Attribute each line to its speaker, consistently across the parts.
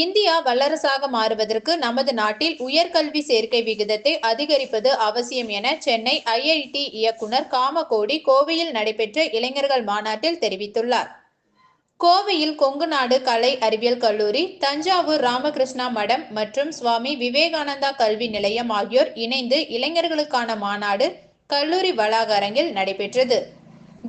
Speaker 1: India வல்லரசாக மாறுவதற்கு நமது நாட்டில் உயர்கல்வி சேர்க்கை விகிதத்தை அதிகரிப்பது அவசியம் என சென்னை ஐஐடி இயக்குனர் காமகோடி கோவையில் நடைபெற்ற இளைஞர்கள் மாநாட்டில் தெரிவித்துள்ளார். கோவையில் கொங்குநாடு கலை அறிவியல் கல்லூரி, தஞ்சாவூர் ராமகிருஷ்ணா மடம் மற்றும் சுவாமி விவேகானந்தா கல்வி நிலையம் ஆகியோர் இணைந்து இளைஞர்களுக்கான மாநாடு கல்லூரி வளாக அரங்கில் நடைபெற்றது.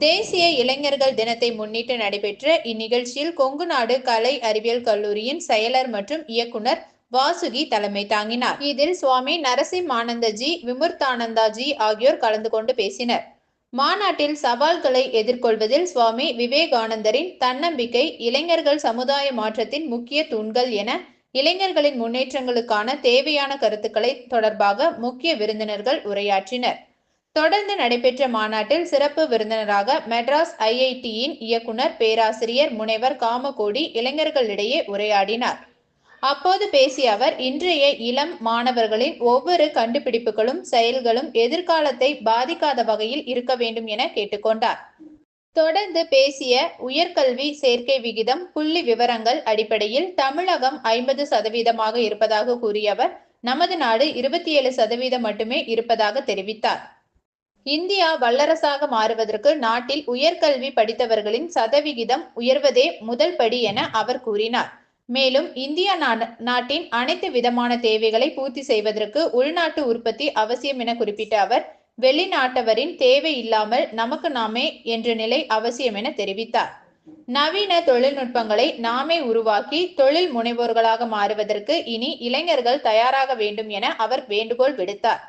Speaker 1: தேசிய இளைஞர்கள் தினத்தை முன்னிட்டு நடைபெற்ற இந்நிகழ்ச்சியில் கொங்குநாடு கலை அறிவியல் கல்லூரியின் செயலர் மற்றும் இயக்குனர் வாசுகி தலைமை தாங்கினார். இதில் சுவாமி நரசிம்மானந்தஜி, விமுர்த்தானந்தாஜி ஆகியோர் கலந்து கொண்டு பேசினர். மாநாட்டில் சவால்களை எதிர்கொள்வதில் சுவாமி விவேகானந்தரின் தன்னம்பிக்கை, இளைஞர்கள் சமுதாய மாற்றத்தின் முக்கிய தூண்கள் என இளைஞர்களின் முன்னேற்றங்களுக்கான தேவையான கருத்துக்களை தொடர்பாக முக்கிய விருந்தினர்கள் உரையாற்றினர். தொடர்ந்து நடைபெற்ற மாநாட்டில் சிறப்பு விருந்தினராக மெட்ராஸ் ஐஐடியின் இயக்குனர் பேராசிரியர் முனைவர் காமகோடி இளைஞர்களிடையே உரையாடினார். அப்போது பேசிய அவர், இன்றைய இளம் மாணவர்களின் ஒவ்வொரு கண்டுபிடிப்புகளும் செயல்களும் எதிர்காலத்தை பாதிக்காத வகையில் இருக்க வேண்டும் என கேட்டுக்கொண்டார். தொடர்ந்து பேசிய உயர்கல்வி சேர்க்கை விகிதம் புள்ளி விவரங்கள் அடிப்படையில் தமிழகம் 50% இருப்பதாக கூறிய அவர், நமது நாடு 27% மட்டுமே இருப்பதாக தெரிவித்தார். இந்தியா வல்லரசாக மாறுவதற்கு நாட்டில் உயர்கல்வி படித்தவர்களின் சதவிகிதம் உயர்வதே முதல் படி என அவர் கூறினார். மேலும் இந்தியா நாட்டின் அனைத்து விதமான தேவைகளை பூர்த்தி செய்வதற்கு உள்நாட்டு உற்பத்தி அவசியம் என குறிப்பிட்ட அவர், வெளிநாட்டவரின் தேவை இல்லாமல் நமக்கு நாமே என்ற நிலை அவசியம் என தெரிவித்தார். நவீன தொழில்நுட்பங்களை நாமே உருவாக்கி தொழில் முனைவோர்களாக மாறுவதற்கு இனி இளைஞர்கள் தயாராக வேண்டும் என அவர் வேண்டுகோள் விடுத்தார்.